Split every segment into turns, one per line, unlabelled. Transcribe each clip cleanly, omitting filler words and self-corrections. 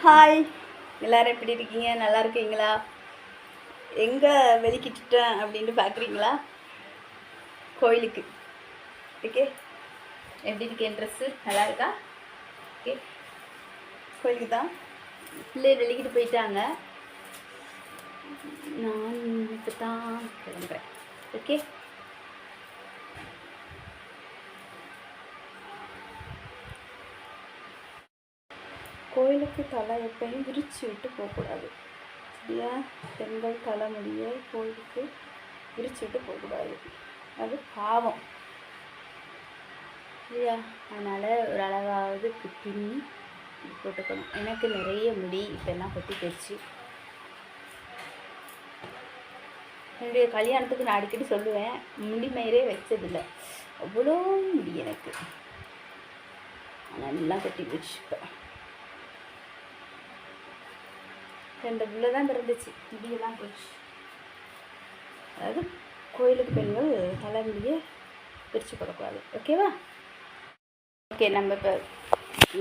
Hi, எல்லோரும் எப்படி இருக்கீங்க? நல்லா இருக்கீங்களா? எங்கே வெளிக்கிட்டுட்டேன் அப்படின்ட்டு பார்க்குறீங்களா? கோயிலுக்கு. ஓகே, எப்படி இருக்கேன்? ட்ரெஸ்ஸு நல்லா இருக்கா? ஓகே, கோயிலுக்கு தான் பிள்ளைய வெளிக்கிட்டு போயிட்டாங்க. நான் இப்போ தான் கிளம்புறேன். ஓகே, கோயிலுக்கு தலை எப்பயும் விரிச்சு விட்டு போகக்கூடாது. சரியா? பெண்கள் தலைமுடியை கோயிலுக்கு விரிச்சு விட்டு போகக்கூடாது, அது பாவம். சரியா? அதனால் ஒரு அளவாவது பின்னி போட்டுக்கணும். எனக்கு நிறைய முடி இப்போல்லாம் கொட்டி போயிடுச்சு. என்னுடைய கல்யாணத்துக்கு நான் அடிக்கடி சொல்லுவேன், முடி மயிரே வச்சதில்லை, அவ்வளோ முடி எனக்கு நல்லா கொட்டி போயிடுச்சு. இப்போ 2 பிள்ளை தான் பிறந்துச்சு, முடியெல்லாம் போயிடுச்சு. அதாவது கோயிலுக்கு பெண்கள் தலைமுடியை பிரித்து போடக்கூடாது. ஓகேவா? ஓகே, நம்ம இப்போ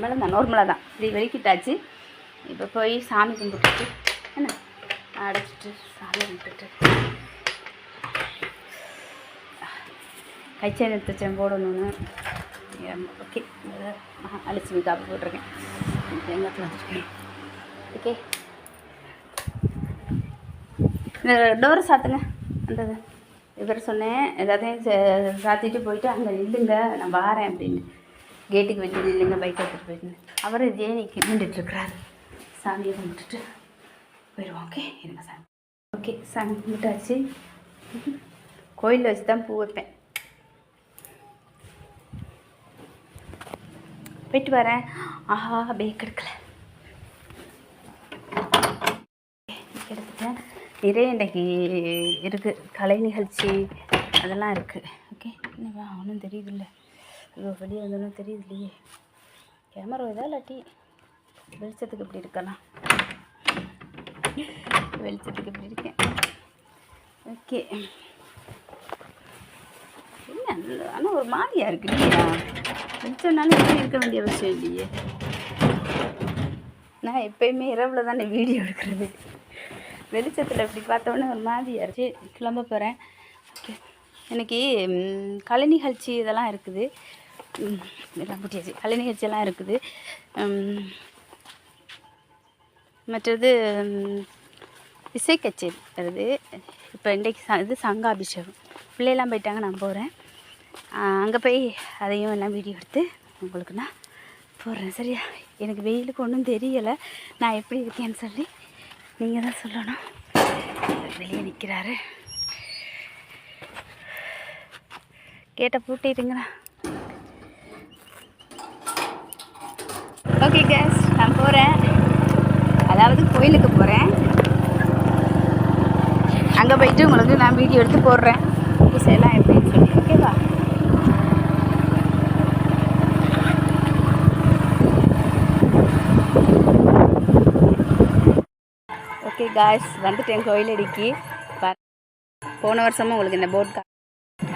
மேலே தான் நார்மலாக தான் இப்படி வெளிக்கிட்டாச்சு. இப்போ போய் சாமி கும்பிட்டுட்டு என்ன அடைச்சிட்டு சாமி கும்பிட்டுட்டு கைச்சேன் எடுத்துச்சேன் போடணும்னு. ஓகே, அழிச்சு காப்பி போட்டிருக்கேன். எங்கத்தில் வச்சுருக்கேன். ஓகே, டோரை சாத்துங்க. அந்த இவர் சொன்னேன், எல்லாத்தையும் சாத்திட்டு போயிட்டு அங்கே நில்லுங்க, நான் வாரேன் அப்படின்னு. கேட்டுக்கு வச்சு நில்லுங்க, பைக் எடுத்துகிட்டு போயிட்டு அவர் ஜேனிக்கு நின்றுட்டுருக்குறாரு. சாமியை கும்பிட்டுட்டு போயிடுவோம். ஓகே, இருங்க சாமி. ஓகே, சாமி கும்பிட்டாச்சு. கோயிலில் வச்சு தான் பூ வைப்பேன். போயிட்டு வரேன். ஆஹா, பேக் எடுக்கலை, எடுத்துட்டேன். நிறைய இன்றைக்கி இருக்குது, கலை நிகழ்ச்சி அதெல்லாம் இருக்குது. ஓகே, இன்னும் ஒன்றும் தெரியுதில்லை, இவ்வளோ வெளியே வந்தோன்னு தெரியுது இல்லையே. கேமரா இதாக இல்லாட்டி வெளிச்சத்துக்கு இப்படி இருக்கலாம், வெளிச்சத்துக்கு இப்படி இருக்கேன். ஓகே, என்ன ஆனால் ஒரு மாதிரியாக இருக்கு இல்லையா? வெளிச்சம்னாலும் இப்படி இருக்க வேண்டிய அவசியம் இல்லையே. நான் எப்போயுமே இரவில் தானே வீடியோ எடுக்கிறது, வெளிச்சத்தில் இப்படி பார்த்தோன்னே ஒரு மாதிரியாக இருக்கு. கிளம்ப போகிறேன். ஓகே, எனக்கு கலை நிகழ்ச்சி இதெல்லாம் இருக்குது, எல்லாம் பூட்டியாச்சு. கலை நிகழ்ச்சியெல்லாம் இருக்குது. மற்றது இசை கச்சேரி வருது. இப்போ இன்றைக்கு இது சங்காபிஷேகம். பிள்ளையெல்லாம் போயிட்டாங்க, நான் போகிறேன். அங்கே போய் அதையும் எல்லாம் வீடியோ எடுத்து உங்களுக்கு நான் போடுறேன். சரியா? எனக்கு வெயிலுக்கு ஒன்றும் தெரியலை நான் எப்படி இருக்கேன்னு சொல்லி, நீங்கள் தான் சொல்லணும். வெளியே நிற்கிறாரு, கேட்டை பூட்டிடுங்களா. ஓகே கேஸ், நான் போகிறேன். அதாவது கோயிலுக்கு போகிறேன். அங்கே போயிட்டு உங்களுக்கு நான் வீடியோ எடுத்து போடுறேன், பூசையெல்லாம் எப்படின்னு சொல்லி. ஓகேவா? ஓகே காய்ஸ், வந்துட்டேன் கோயிலடிக்கு. போன வருஷமும் உங்களுக்கு இந்த போர்ட்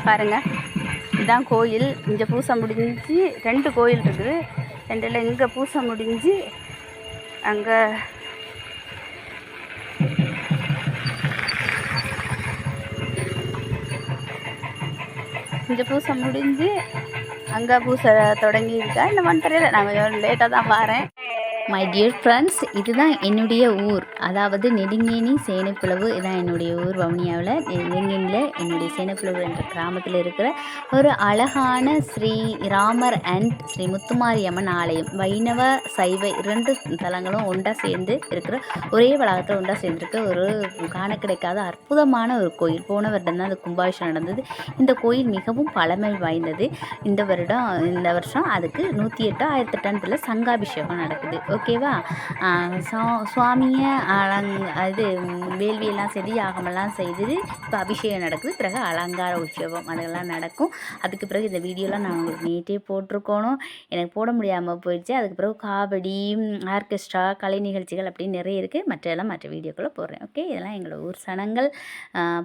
பாருங்கள், இதுதான் கோயில். இங்கே பூசை முடிஞ்சு 2 கோயில் இருக்குது. 2ல் இங்கே பூசை முடிஞ்சு அங்கே இங்கே பூசை முடிஞ்சு அங்கே பூசை தொடங்கியிருக்கா. இந்த மண்டரையில் நான் கொஞ்சம் லேட்டாக தான் வரேன். மை டியர் ஃப்ரெண்ட்ஸ், இதுதான் என்னுடைய ஊர், அதாவது நெடுங்கேணி சேனைப்புலவு. இதுதான் என்னுடைய ஊர், வவுனியாவில் நெடுங்கேணியில் என்னுடைய சேனைப்புலவு என்ற கிராமத்தில் இருக்கிற ஒரு அழகான ஸ்ரீ ராமர் அண்ட் ஸ்ரீ முத்துமாரியம்மன் ஆலயம். வைணவ சைவ 2 தலங்களும் ஒன்றா சேர்ந்து இருக்கிற, ஒரே வளாகத்தில் ஒன்றா சேர்ந்துருக்க ஒரு காண கிடைக்காத அற்புதமான ஒரு கோயில். போன வருடம் தான் அந்த கும்பாபிஷேகம் நடந்தது. இந்த கோயில் மிகவும் பழமை வாய்ந்தது. இந்த வருஷம் அதுக்கு 108 1008 சங்காபிஷேகம் நடக்குது. ஓகேவா? சுவாமியை இது வேள்வியெல்லாம் செய்து யாகமெல்லாம் செய்து இப்போ அபிஷேகம் நடக்குது. பிறகு அலங்கார உற்சவம் அதெல்லாம் நடக்கும். அதுக்கு பிறகு இந்த வீடியோலாம் நான் உங்களுக்கு நீட்டே போட்டிருக்கணும், எனக்கு போட முடியாமல் போயிடுச்சு. அதுக்கு பிறகு காவடி, ஆர்கெஸ்ட்ரா, கலை நிகழ்ச்சிகள் அப்படின்னு நிறைய இருக்குது. மற்ற வீடியோக்களை போடுறேன். ஓகே, இதெல்லாம் எங்களோட ஊர் சனங்கள்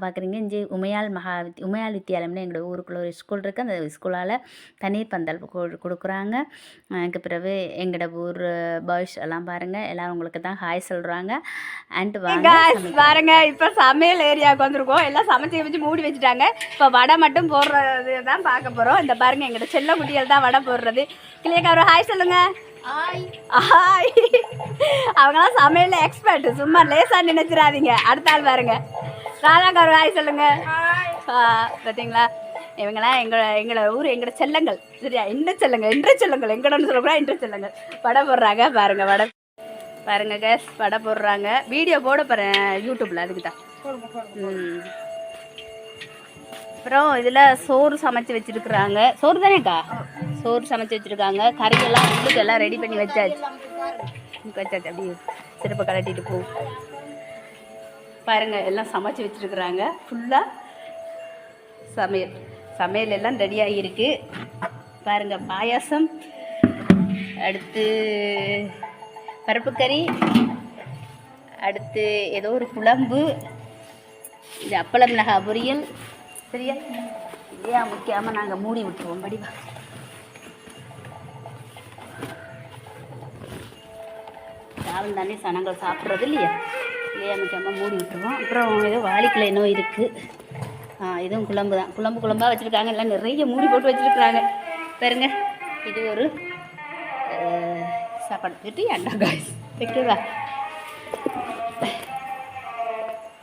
பார்க்குறீங்க. இங்கே உமையால் வித்தியாலயம்னு எங்களோட ஊருக்குள்ளே ஒரு ஸ்கூல் இருக்குது. அந்த ஸ்கூலால் தண்ணீர் பந்தல் கொடுக்குறாங்க. அதுக்கு பிறகு எங்களோட ஊர் பாய்ஸ் பாய்ஸ் எல்லாம் பாருங்கள் எல்லாம் உங்களுக்கு தான் ஹாய் சொல்கிறாங்க. அண்ட்
பாருங்க இப்போ சமையல் ஏரியாவுக்கு வந்திருக்கோம். எல்லாம் சமைச்சு மூடி வச்சுட்டாங்க. இப்போ வடை மட்டும் போடுறது தான் பார்க்க போகிறோம். இந்த பாருங்கள் எங்களோட செல்ல குட்டிகள் தான் வடை போடுறது. கிளியக்கா ஒரு ஹாய் சொல்லுங்கள். ஹாய். அவங்களாம் சமையலில் எக்ஸ்பர்ட், சும்மா லேசாக நினைச்சிடாதீங்க. அடுத்த ஆள் பாருங்க ராதாக்கா ஒரு ஹாய் சொல்லுங்கள். பார்த்தீங்களா இவங்களாம் எங்களோட ஊர் எங்களோட செல்லங்கள் சரியா. இன்ற செல்லங்கள் எங்கடன்னு சொல்லக்கூடாது, இன்ற செல்லங்கள் வடை போடுறாங்க. பாருங்கள் வடை பாருங்க கேஸ் வடை போடுறாங்க. வீடியோ போட போகிறேன் யூடியூப்பில், அதுக்கு தான். அப்புறம் இதில் சோறு சமைச்சு வச்சுருக்குறாங்க. சோறு தானேக்கா? சோறு சமைச்சு வச்சுருக்காங்க. கறியெல்லாம் உங்களுக்கு எல்லாம் ரெடி பண்ணி வச்சாச்சு. அப்படி சிறப்பு கலட்டிட்டு போ. பாருங்கள் எல்லாம் சமைச்சு வச்சுருக்குறாங்க. ஃபுல்லாக சமையல் எல்லாம் ரெடியாகி இருக்கு. பாருங்கள் பாயாசம், அடுத்து பருப்பு கறி, அடுத்து ஏதோ ஒரு குழம்பு, இது அப்பளம் மிளகா பொரியல் சரியா. இல்லையா முக்கியமாக நாங்கள் மூடி விட்டுருவோம். படிவா சாதம் தானே சனங்கள் சாப்பிட்றது இல்லையா. இல்லையா முக்கியமாக மூடி விட்டுருவோம். அப்புறம் ஏதோ வாளிக்குள்ள என்ன இருக்குது. இதுவும் குழம்பு தான். குழம்பாக வச்சுருக்காங்க. எல்லாம் நிறைய மூடி போட்டு வச்சுருக்குறாங்க. பாருங்க இது ஒரு சாப்பாடு திட்டு ஏண்டா காய்ஸ் ஓகேவா.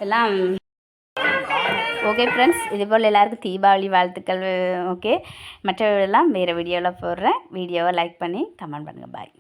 எல்லாம் ஓகே ஃப்ரெண்ட்ஸ், இதுபோல் எல்லாருக்கும் தீபாவளி வாழ்த்துக்கள். ஓகே, மற்றவர்களெல்லாம் வேறு வீடியோவில் போடுறேன். வீடியோவை லைக் பண்ணி கமெண்ட் பண்ணுங்கள். பாய்.